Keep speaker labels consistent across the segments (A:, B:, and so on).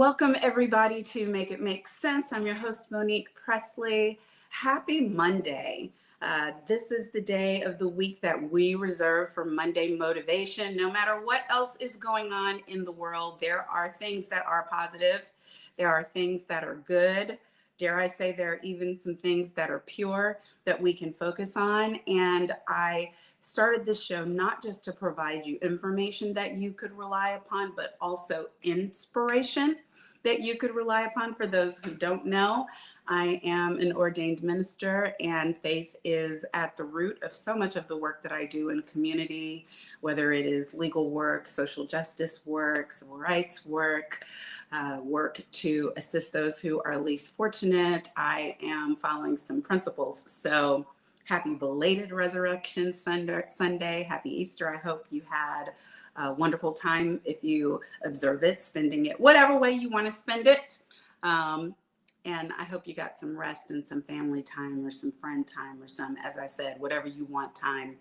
A: Welcome everybody to Make It Make Sense. I'm your host, Monique Pressley. Happy Monday. This is the day of the week that we reserve for Monday motivation. No matter what else is going on in the world, there are things that are positive. There are things that are good. Dare I say, there are even some things that are pure that we can focus on. And I started this show not just to provide you information that you could rely upon, but also inspiration that you could rely upon. For those who don't know, I am an ordained minister, and faith is at the root of so much of the work that I do in community, whether it is legal work, social justice work, civil rights work, work to assist those who are least fortunate. I am following some principles. So happy belated Resurrection Sunday. Happy Easter. I hope you had a wonderful time if you observe it, spending it whatever way you want to spend it. And I hope you got some rest and some family time or some friend time or some, as I said, whatever you want time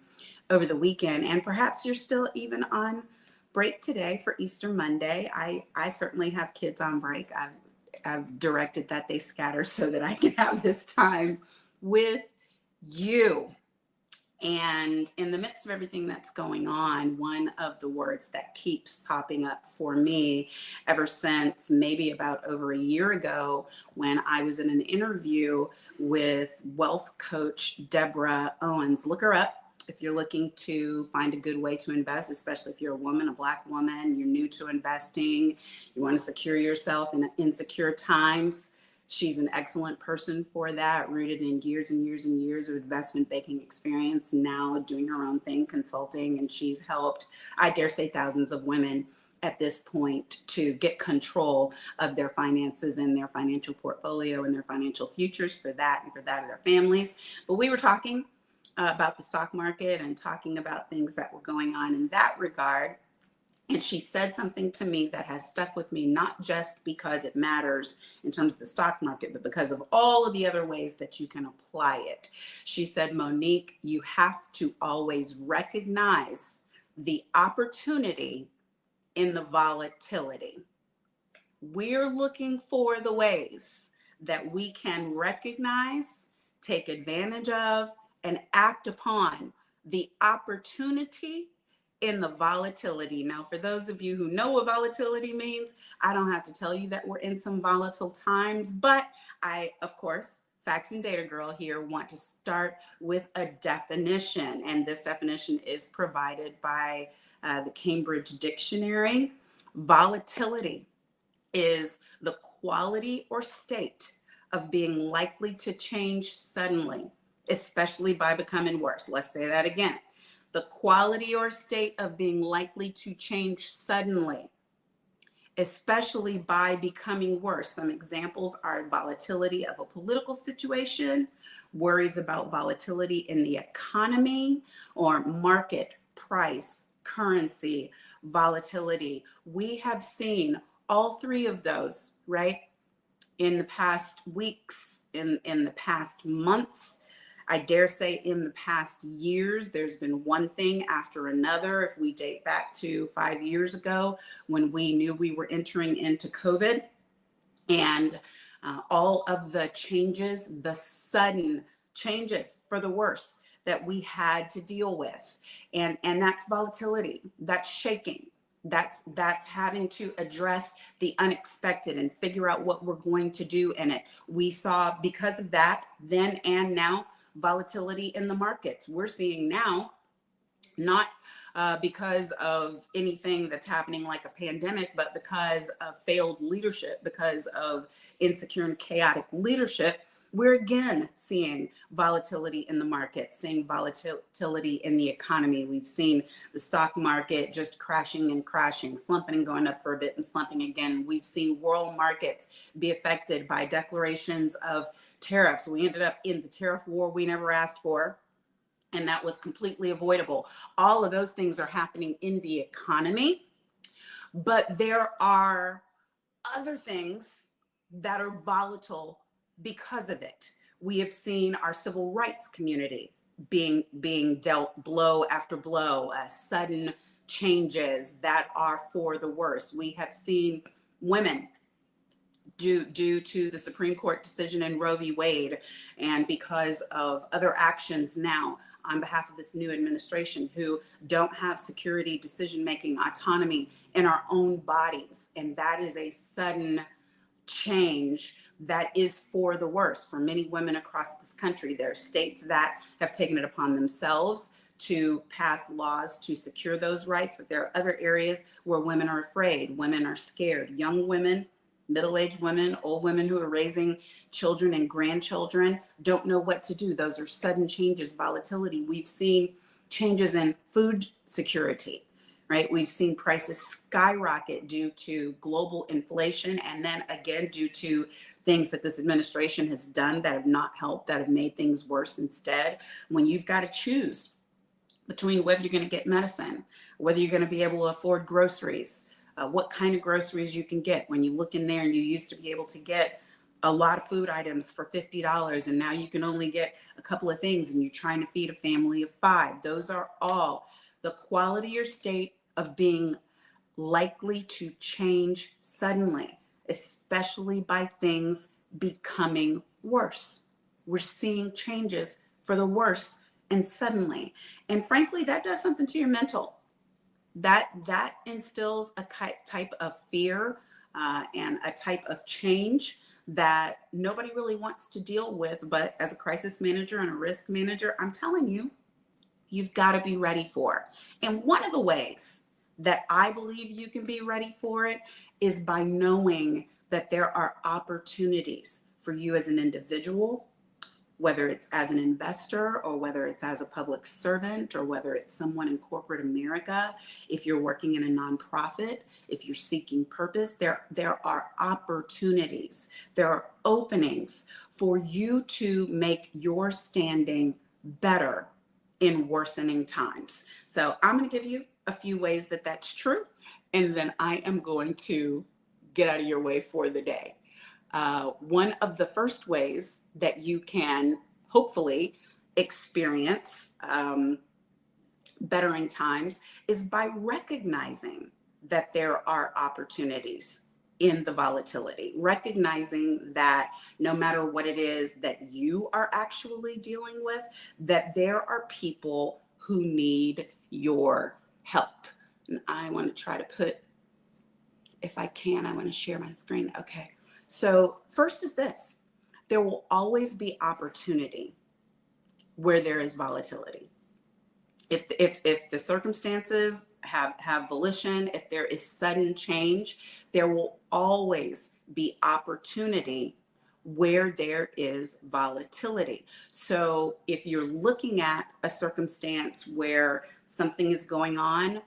A: over the weekend. And perhaps you're still even on break today for Easter Monday. I certainly have kids on break. I've directed that they scatter so that I can have this time with you. And in the midst of everything that's going on, one of the words that keeps popping up for me ever since maybe about over a year ago, when I was in an interview with wealth coach Deborah Owens. Look her up if you're looking to find a good way to invest, especially if you're a woman, a Black woman, you're new to investing, you want to secure yourself in insecure times. She's an excellent person for that, rooted in years and years and years of investment banking experience, now doing her own thing, consulting, and she's helped, I dare say, thousands of women at this point to get control of their finances and their financial portfolio and their financial futures for that and for that of their families. But we were talking about the stock market and talking about things that were going on in that regard. And she said something to me that has stuck with me, not just because it matters in terms of the stock market, but because of all of the other ways that you can apply it. She said, Monique, you have to always recognize the opportunity in the volatility. We're looking for the ways that we can recognize, take advantage of, and act upon the opportunity in the volatility. Now, for those of you who know what volatility means, I don't have to tell you that we're in some volatile times, but I, of course, facts and data girl here, want to start with a definition. And this definition is provided by the Cambridge Dictionary. Volatility is the quality or state of being likely to change suddenly, especially by becoming worse. Let's say that again. The quality or state of being likely to change suddenly, especially by becoming worse. Some examples are volatility of a political situation, worries about volatility in the economy, or market price, currency, volatility. We have seen all three of those, right? In the past weeks, in the past months, I dare say in the past years, there's been one thing after another. If we date back to 5 years ago, when we knew we were entering into COVID, and all of the changes, the sudden changes for the worse that we had to deal with. And that's volatility, that's shaking. That's having to address the unexpected and figure out what we're going to do in it. We saw, because of that, then and now, volatility in the markets. We're seeing now, not because of anything that's happening like a pandemic, but because of failed leadership, because of insecure and chaotic leadership, we're again seeing volatility in the market, seeing volatility in the economy. We've seen the stock market just crashing and crashing, slumping and going up for a bit and slumping again. We've seen world markets be affected by declarations of tariffs. We ended up in the tariff war we never asked for, and that was completely avoidable. All of those things are happening in the economy, but there are other things that are volatile because of it. We have seen our civil rights community being dealt blow after blow, sudden changes that are for the worse. We have seen women due to the Supreme Court decision in Roe v. Wade, and because of other actions now on behalf of this new administration who don't have security, decision-making, autonomy in our own bodies. And that is a sudden change that is for the worse for many women across this country. There are states that have taken it upon themselves to pass laws to secure those rights, but there are other areas where women are afraid, women are scared, young women, middle-aged women, old women who are raising children and grandchildren don't know what to do. Those are sudden changes, volatility. We've seen changes in food security, right? We've seen prices skyrocket due to global inflation, and then again due to things that this administration has done that have not helped, that have made things worse instead. When you've got to choose between whether you're going to get medicine, whether you're going to be able to afford groceries, what kind of groceries you can get. When you look in there and you used to be able to get a lot of food items for $50 and now you can only get a couple of things and you're trying to feed a family of 5. Those are all the quality or state of being likely to change suddenly, especially by things becoming worse. We're seeing changes for the worse and suddenly. And frankly, that does something to your mental. That instills a type of fear and a type of change that nobody really wants to deal with. But as a crisis manager and a risk manager, I'm telling you, you've got to be ready for it. And one of the ways that I believe you can be ready for it is by knowing that there are opportunities for you as an individual, whether it's as an investor or whether it's as a public servant or whether it's someone in corporate America. If you're working in a nonprofit, if you're seeking purpose, there are opportunities, there are openings for you to make your standing better in worsening times. So I'm going to give you a few ways that that's true, and then I am going to get out of your way for the day. One of the first ways that you can hopefully experience bettering times is by recognizing that there are opportunities in the volatility, recognizing that no matter what it is that you are actually dealing with, that there are people who need your help. And I want to try to put, if I can, I want to share my screen. Okay. So first is this: there will always be opportunity where there is volatility. If the circumstances have volition, if there is sudden change, there will always be opportunity where there is volatility. So if you're looking at a circumstance where something is going on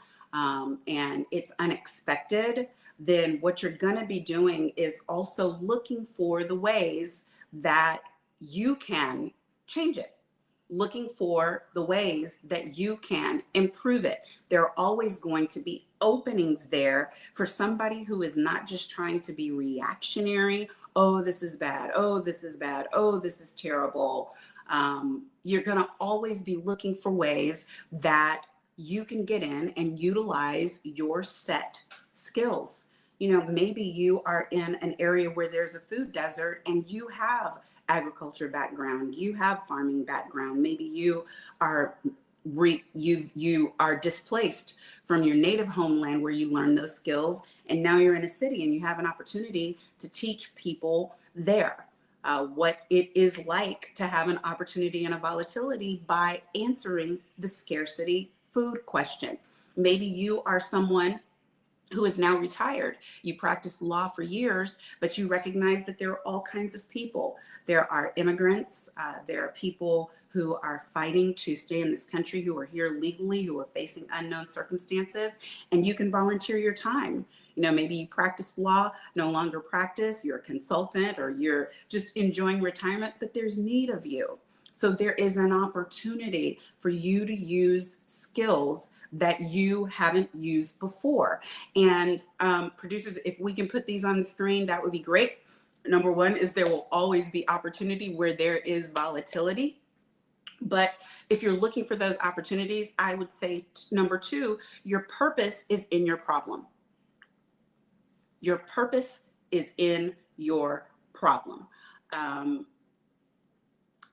A: and it's unexpected, then what you're going to be doing is also looking for the ways that you can change it, looking for the ways that you can improve it. There are always going to be openings there for somebody who is not just trying to be reactionary. Oh, this is bad. Oh, this is bad. Oh, this is terrible. You're going to always be looking for ways that you can get in and utilize your set skills. You know, maybe you are in an area where there's a food desert and you have agriculture background, you have farming background. Maybe you are you are displaced from your native homeland where you learn those skills, and now you're in a city and you have an opportunity to teach people there what it is like to have an opportunity and a volatility by answering the scarcity food question. Maybe you are someone who is now retired. You practiced law for years, but you recognize that there are all kinds of people. There are immigrants, there are people who are fighting to stay in this country, who are here legally, who are facing unknown circumstances, and you can volunteer your time. You know, maybe you practice law, no longer practice, you're a consultant, or you're just enjoying retirement, but there's need of you. So there is an opportunity for you to use skills that you haven't used before. And producers, if we can put these on the screen, that would be great. Number one is there will always be opportunity where there is volatility. But if you're looking for those opportunities, I would say number two, your purpose is in your problem. Your purpose is in your problem.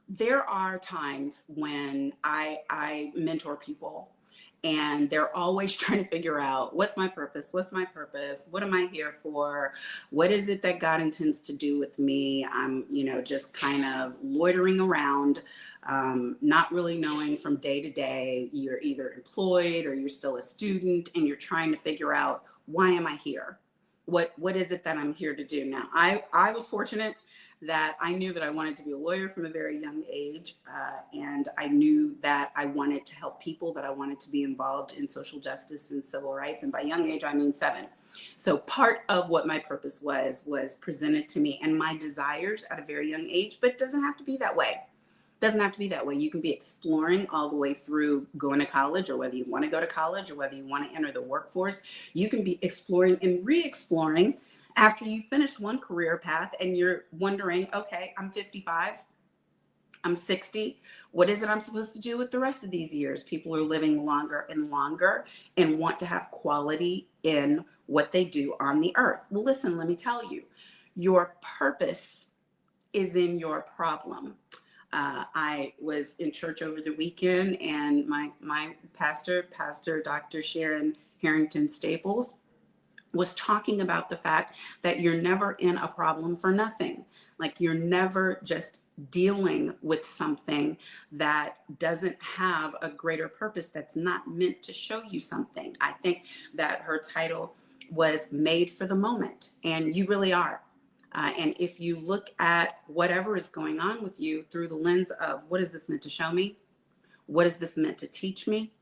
A: There are times when I mentor people and they're always trying to figure out, what's my purpose? What's my purpose? What am I here for? What is it that God intends to do with me? I'm, just kind of loitering around, not really knowing from day to day. You're either employed or you're still a student and you're trying to figure out, why am I here? What is it that I'm here to do now? I was fortunate that I knew that I wanted to be a lawyer from a very young age, and I knew that I wanted to help people, that I wanted to be involved in social justice and civil rights, and by young age I mean 7. So part of what my purpose was presented to me, and my desires at a very young age, but it doesn't have to be that way. Doesn't have to be that way. You can be exploring all the way through going to college, or whether you want to go to college, or whether you want to enter the workforce. You can be exploring and re-exploring after you finished one career path and you're wondering, okay, I'm 55, I'm 60. What is it I'm supposed to do with the rest of these years? People are living longer and longer and want to have quality in what they do on the earth. Well, listen, let me tell you, your purpose is in your problem. I was in church over the weekend, and my pastor, Dr. Sharon Harrington Staples, was talking about the fact that you're never in a problem for nothing. Like, you're never just dealing with something that doesn't have a greater purpose, that's not meant to show you something. I think that her title was Made for the Moment, and you really are. And if you look at whatever is going on with you through the lens of, what is this meant to show me? What is this meant to teach me?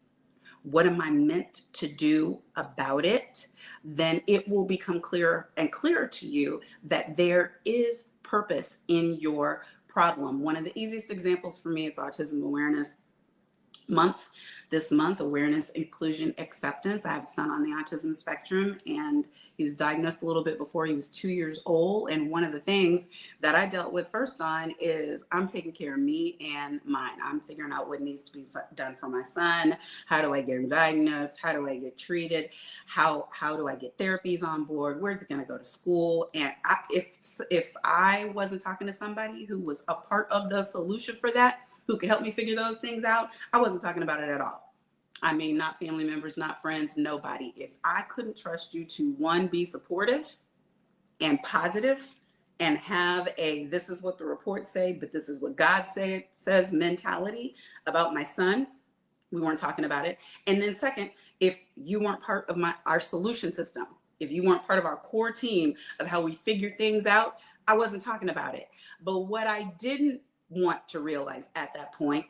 A: What am I meant to do about it? Then it will become clearer and clearer to you that there is purpose in your problem. One of the easiest examples for me, it's Autism Awareness Month. This month, awareness, inclusion, acceptance. I have a son on the autism spectrum, and he was diagnosed a little bit before he was 2 years old. And one of the things that I dealt with first on is, I'm taking care of me and mine. I'm figuring out what needs to be done for my son. How do I get him diagnosed? How do I get treated? How do I get therapies on board? Where's it going to go to school? And if I wasn't talking to somebody who was a part of the solution for that, who could help me figure those things out, I wasn't talking about it at all. I mean, not family members, not friends, nobody. If I couldn't trust you to, one, be supportive and positive and have a, this is what the reports say, but this is what God says mentality about my son, we weren't talking about it. And then second, if you weren't part of our solution system, if you weren't part of our core team of how we figured things out, I wasn't talking about it. But what I didn't want to realize at that point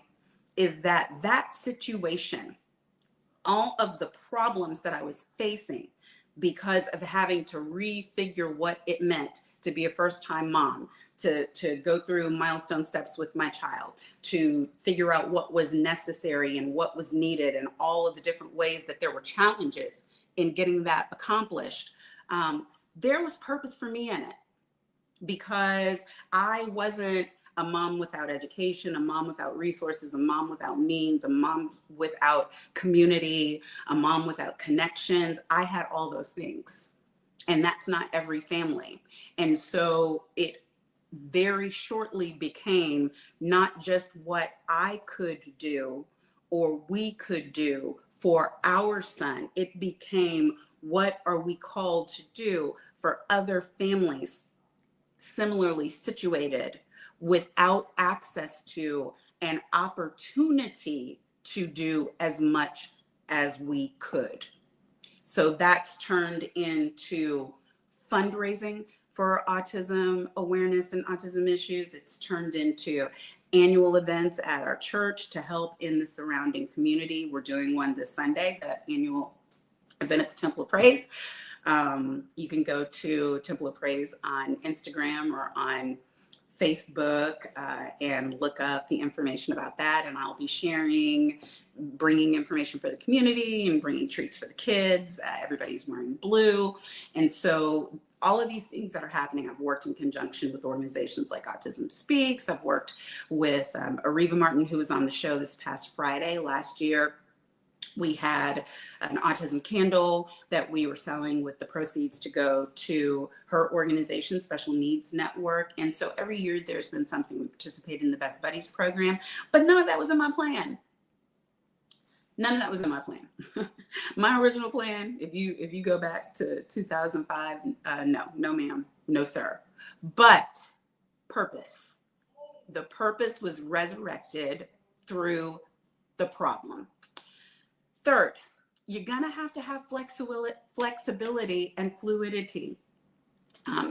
A: is that situation, all of the problems that I was facing because of having to refigure what it meant to be a first-time mom, to go through milestone steps with my child, to figure out what was necessary and what was needed, and all of the different ways that there were challenges in getting that accomplished. There was purpose for me in it, because I wasn't a mom without education, a mom without resources, a mom without means, a mom without community, a mom without connections. I had all those things, and that's not every family. And so it very shortly became not just what I could do or we could do for our son. It became, what are we called to do for other families similarly situated, without access to an opportunity to do as much as we could. So that's turned into fundraising for autism awareness and autism issues. It's turned into annual events at our church to help in the surrounding community. We're doing one this Sunday, the annual event at the Temple of Praise. You can go to Temple of Praise on Instagram or on Facebook and look up the information about that. And I'll be sharing, bringing information for the community and bringing treats for the kids. Everybody's wearing blue. And so all of these things that are happening, I've worked in conjunction with organizations like Autism Speaks. I've worked with Ariva Martin, who was on the show this past Friday last year. We had an autism candle that we were selling with the proceeds to go to her organization, Special Needs Network. And so every year there's been something. We participate in the Best Buddies program, but none of that was in my plan. None of that was in my plan. My original plan, if you go back to 2005, no ma'am, no sir. But purpose. The purpose was resurrected through the problem. Third, you're gonna have to have flexibility and fluidity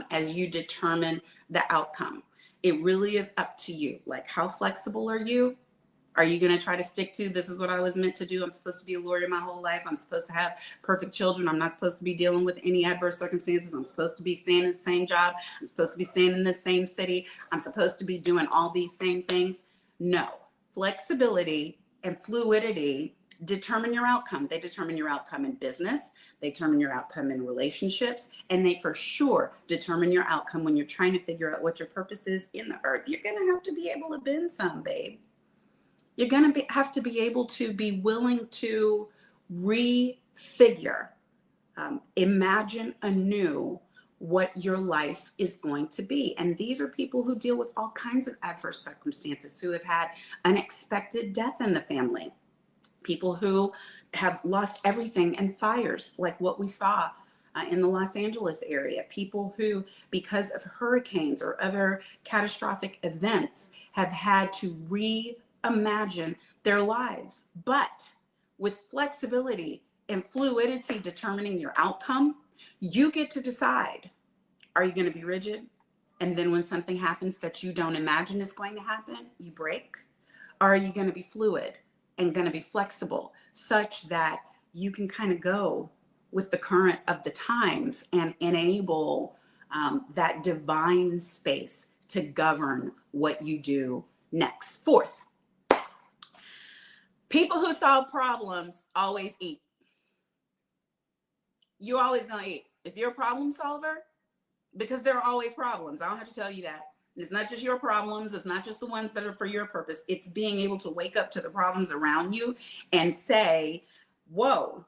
A: as you determine the outcome. It really is up to you. Like, how flexible are you? Are you going to try to stick to, this is what I was meant to do? I'm supposed to be a lawyer my whole life. I'm supposed to have perfect children. I'm not supposed to be dealing with any adverse circumstances. I'm supposed to be staying in the same job. I'm supposed to be staying in the same city. I'm supposed to be doing all these same things. No. Flexibility and fluidity determine your outcome. They determine your outcome in business. They determine your outcome in relationships. And they for sure determine your outcome when you're trying to figure out what your purpose is in the earth. You're going to have to be able to bend some, babe. You're going to have to be able to be willing to refigure, imagine anew what your life is going to be. And these are people who deal with all kinds of adverse circumstances, who have had unexpected death in the family, people who have lost everything in fires like what we saw in the Los Angeles area, people who, because of hurricanes or other catastrophic events, have had to reimagine their lives. But with flexibility and fluidity determining your outcome, you get to decide, are you going to be rigid? And then when something happens that you don't imagine is going to happen, you break? Or are you going to be fluid and going to be flexible such that you can kind of go with the current of the times and enable that divine space to govern what you do next? Fourth, people who solve problems always eat. You always gonna eat. If you're a problem solver, because there are always problems. I don't have to tell you that. It's not just your problems. It's not just the ones that are for your purpose. It's being able to wake up to the problems around you and say, whoa,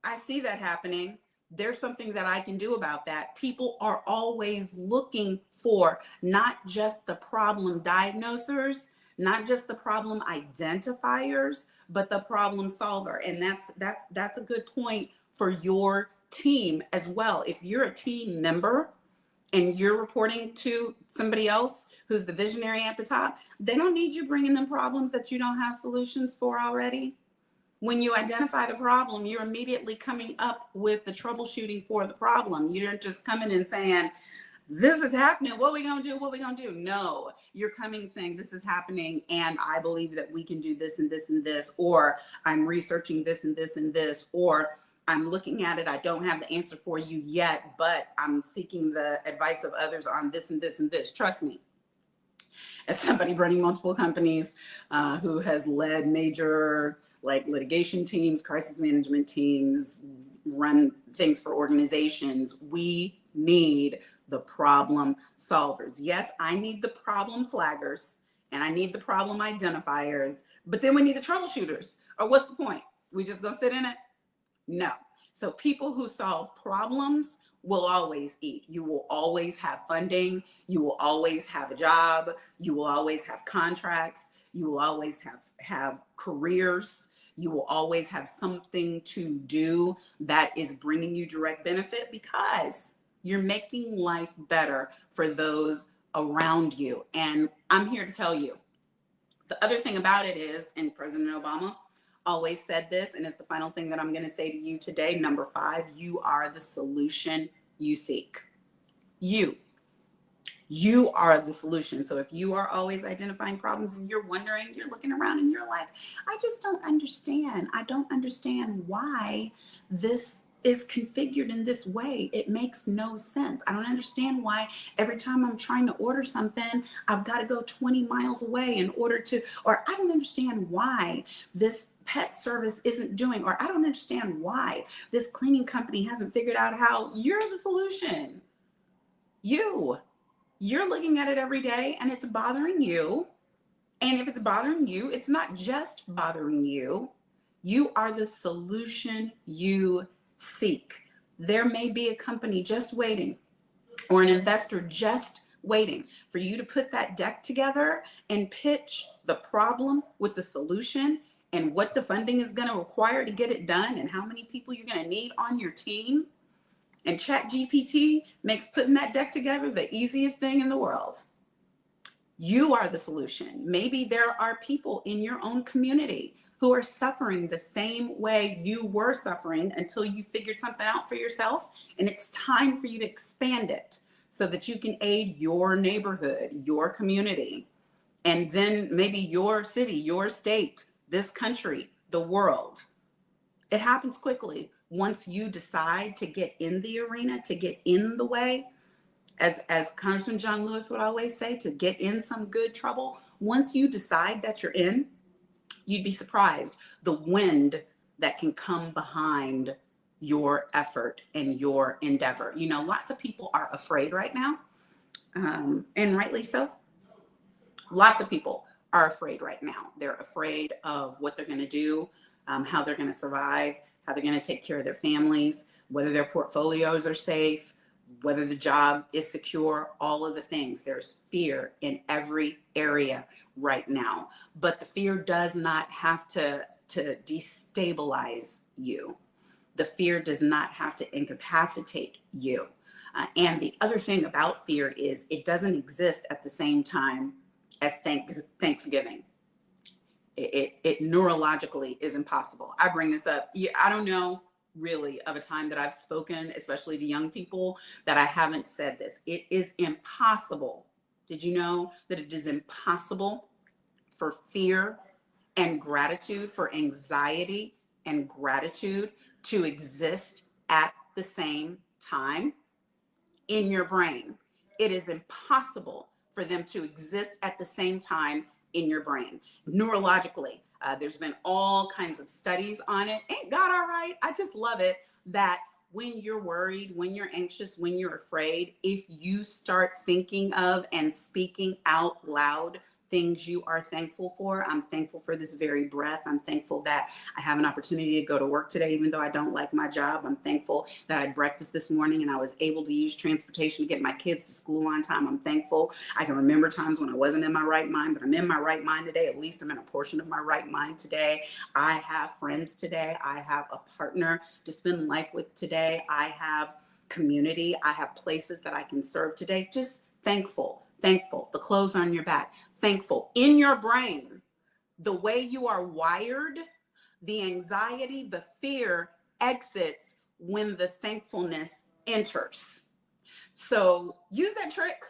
A: I see that happening. There's something that I can do about that. People are always looking for not just the problem diagnosers, not just the problem identifiers, but the problem solver. And that's a good point for your team as well. If you're a team member and you're reporting to somebody else who's the visionary at the top, they don't need you bringing them problems that you don't have solutions for already. When you identify the problem, you're immediately coming up with the troubleshooting for the problem. You're just coming and saying, this is happening. What are we going to do? What are we going to do? No, you're coming saying this is happening and I believe that we can do this and this and this, or I'm researching this and this and this, or I'm looking at it. I don't have the answer for you yet, but I'm seeking the advice of others on this and this and this. Trust me. As somebody running multiple companies who has led major litigation teams, crisis management teams, run things for organizations, we need the problem solvers. Yes, I need the problem flaggers and I need the problem identifiers, but then we need the troubleshooters. Or what's the point? We just gonna sit in it? No. So people who solve problems will always eat. You will always have funding. You will always have a job. You will always have contracts. You will always have careers. You will always have something to do that is bringing you direct benefit because you're making life better for those around you. And I'm here to tell you, the other thing about it is, and President Obama always said this, and it's the final thing that I'm going to say to you today. Number 5, you are the solution you seek. You are the solution. So if you are always identifying problems and you're wondering, you're looking around and you're like, I just don't understand. I don't understand why this is configured in this way. It makes no sense. I don't understand why every time I'm trying to order something, I've got to go 20 miles away in order to, or I don't understand why this pet service isn't doing, or I don't understand why this cleaning company hasn't figured out how. You're the solution. You're looking at it every day and it's bothering you. And if it's bothering you, it's not just bothering you. You are the solution you seek. There may be a company just waiting or an investor just waiting for you to put that deck together and pitch the problem with the solution and what the funding is going to require to get it done and how many people you're going to need on your team. And ChatGPT makes putting that deck together the easiest thing in the world. You are the solution. Maybe there are people in your own community who are suffering the same way you were suffering until you figured something out for yourself. And it's time for you to expand it so that you can aid your neighborhood, your community, and then maybe your city, your state, this country, the world. It happens quickly once you decide to get in the arena, to get in the way. As Congressman John Lewis would always say, to get in some good trouble. Once you decide that you're in, you'd be surprised the wind that can come behind your effort and your endeavor. You know, lots of people are afraid right now, and rightly so. Lots of people are afraid right now. They're afraid of what they're going to do, how they're going to survive, how they're going to take care of their families, whether their portfolios are safe, whether the job is secure, all of the things. There's fear in every area right now, but the fear does not have to destabilize you. The fear does not have to incapacitate you. And the other thing about fear is it doesn't exist at the same time as Thanksgiving. It neurologically is impossible. I bring this up. I don't know really of a time that I've spoken, especially to young people, that I haven't said this. It is impossible. Did you know that it is impossible for fear and gratitude, for anxiety and gratitude to exist at the same time in your brain? It is impossible for them to exist at the same time in your brain. Neurologically, there's been all kinds of studies on it. Ain't God all right? I just love it that when you're worried, when you're anxious, when you're afraid, if you start thinking of and speaking out loud things you are thankful for. I'm thankful for this very breath. I'm thankful that I have an opportunity to go to work today, even though I don't like my job. I'm thankful that I had breakfast this morning and I was able to use transportation to get my kids to school on time. I'm thankful. I can remember times when I wasn't in my right mind, but I'm in my right mind today. At least I'm in a portion of my right mind today. I have friends today. I have a partner to spend life with today. I have community. I have places that I can serve today. Just thankful. Thankful. The clothes on your back. Thankful. In your brain, the way you are wired, the anxiety, the fear exits when the thankfulness enters. So use that trick.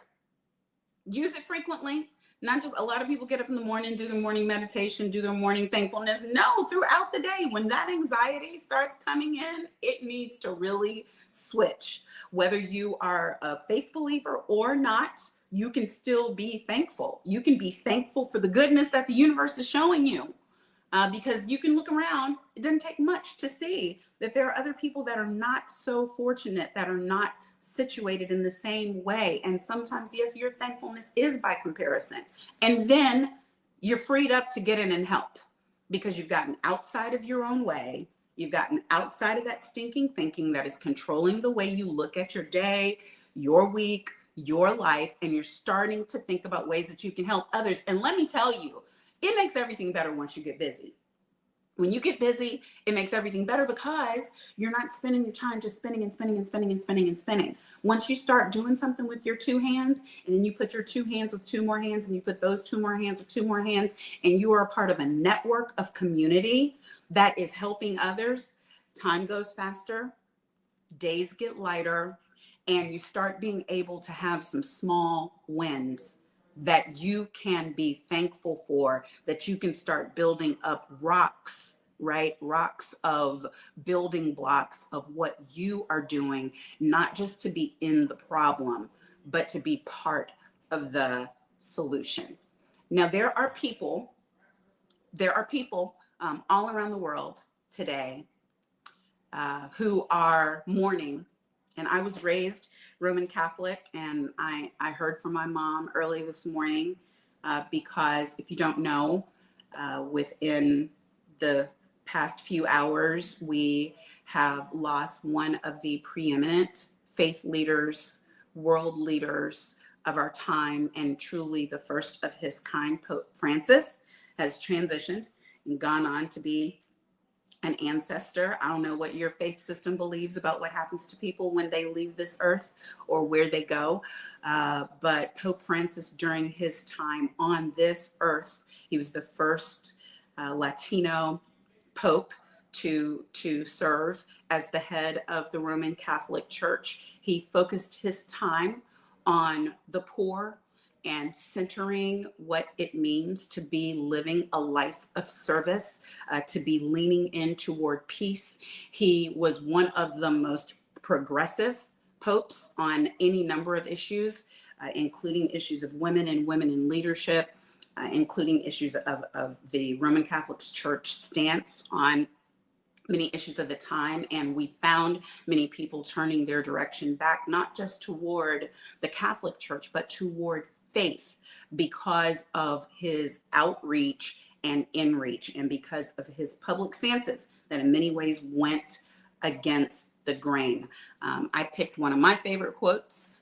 A: Use it frequently. Not just a lot of people get up in the morning, do their morning meditation, do their morning thankfulness. No, throughout the day, when that anxiety starts coming in, it needs to really switch. Whether you are a faith believer or not, you can still be thankful. You can be thankful for the goodness that the universe is showing you. Because you can look around, it doesn't take much to see that there are other people that are not so fortunate, that are not situated in the same way. And sometimes, yes, your thankfulness is by comparison. And then you're freed up to get in and help because you've gotten outside of your own way. You've gotten outside of that stinking thinking that is controlling the way you look at your day, your week, your life, and you're starting to think about ways that you can help others. And let me tell you, it makes everything better once you get busy. When you get busy, it makes everything better because you're not spending your time just spinning and spinning and spinning and spinning and spinning. Once you start doing something with your two hands, and then you put your two hands with two more hands, and you put those two more hands with two more hands, and you are a part of a network of community that is helping others, time goes faster, days get lighter, and you start being able to have some small wins that you can be thankful for, that you can start building up rocks, right? Rocks of building blocks of what you are doing, not just to be in the problem, but to be part of the solution. Now, there are people all around the world today who are mourning. And I was raised Roman Catholic, and I heard from my mom early this morning because if you don't know, within the past few hours, we have lost one of the preeminent faith leaders, world leaders of our time, and truly the first of his kind. Pope Francis has transitioned and gone on to be an ancestor. I don't know what your faith system believes about what happens to people when they leave this earth or where they go. But Pope Francis, during his time on this earth, he was the first Latino Pope to serve as the head of the Roman Catholic Church. He focused his time on the poor and centering what it means to be living a life of service, to be leaning in toward peace. He was one of the most progressive popes on any number of issues, including issues of women and women in leadership, including issues of the Roman Catholic Church stance on many issues of the time. And we found many people turning their direction back, not just toward the Catholic Church, but toward faith, because of his outreach and inreach, and because of his public stances that in many ways went against the grain. I picked one of my favorite quotes,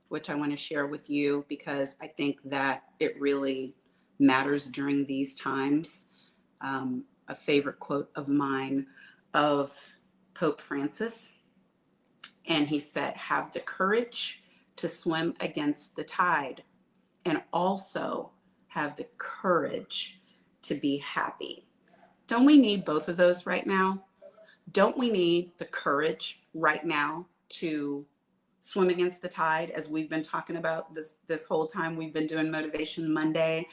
A: which I want to share with you because I think that it really matters during these times. A favorite quote of mine of Pope Francis. And he said, "Have the courage to swim against the tide, and also have the courage to be happy." Don't we need both of those right now? Don't we need the courage right now to swim against the tide, as we've been talking about this whole time we've been doing Motivation Monday,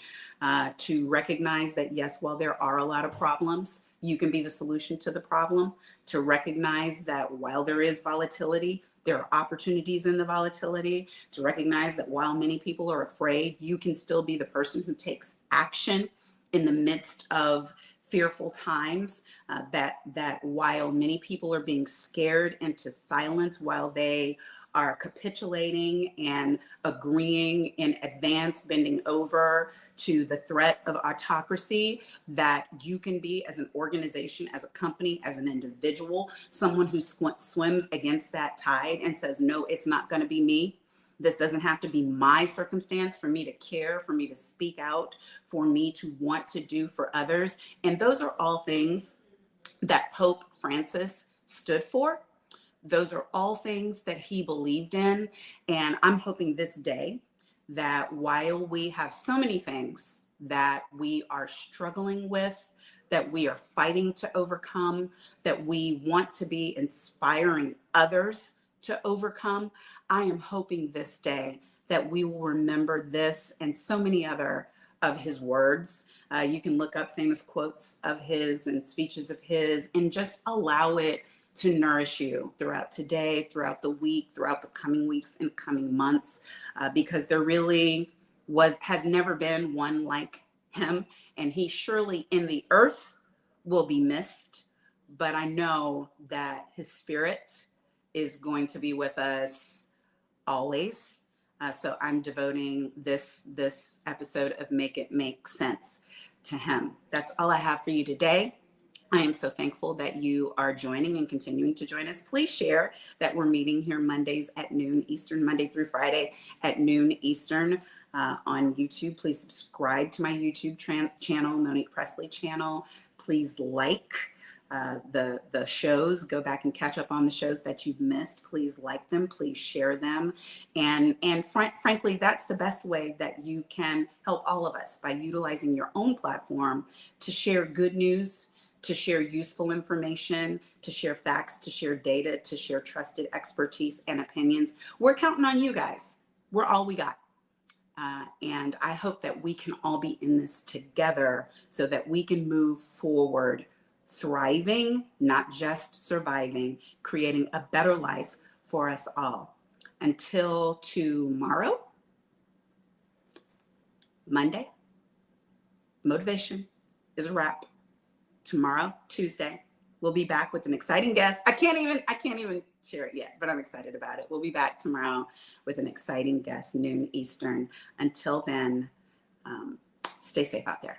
A: to recognize that, yes, while there are a lot of problems, you can be the solution to the problem, to recognize that while there is volatility, there are opportunities in the volatility, to recognize that while many people are afraid, you can still be the person who takes action in the midst of fearful times, that while many people are being scared into silence, while they are capitulating and agreeing in advance, bending over to the threat of autocracy, that you can be, as an organization, as a company, as an individual, someone who swims against that tide and says, no, it's not going to be me. This doesn't have to be my circumstance for me to care, for me to speak out, for me to want to do for others. And those are all things that Pope Francis stood for. Those are all things that he believed in. And I'm hoping this day that while we have so many things that we are struggling with, that we are fighting to overcome, that we want to be inspiring others to overcome, I am hoping this day that we will remember this and so many other of his words. You can look up famous quotes of his and speeches of his and just allow it to nourish you throughout today, throughout the week, throughout the coming weeks and coming months, because there really has never been one like him. And he surely in the earth will be missed, but I know that his spirit is going to be with us always. So I'm devoting this episode of Make It Make Sense to him. That's all I have for you today. I am so thankful that you are joining and continuing to join us. Please share that we're meeting here Mondays at noon Eastern, Monday through Friday at noon Eastern on YouTube. Please subscribe to my YouTube channel, Monique Pressley channel. Please like the shows. Go back and catch up on the shows that you've missed. Please like them. Please share them. And frankly, that's the best way that you can help all of us, by utilizing your own platform to share good news, to share useful information, to share facts, to share data, to share trusted expertise and opinions. We're counting on you guys. We're all we got. And I hope that we can all be in this together so that we can move forward, thriving, not just surviving, creating a better life for us all. Until tomorrow, Monday, motivation is a wrap. Tomorrow, Tuesday, we'll be back with an exciting guest. I can't even share it yet, but I'm excited about it. We'll be back tomorrow with an exciting guest, noon Eastern. Until then, stay safe out there.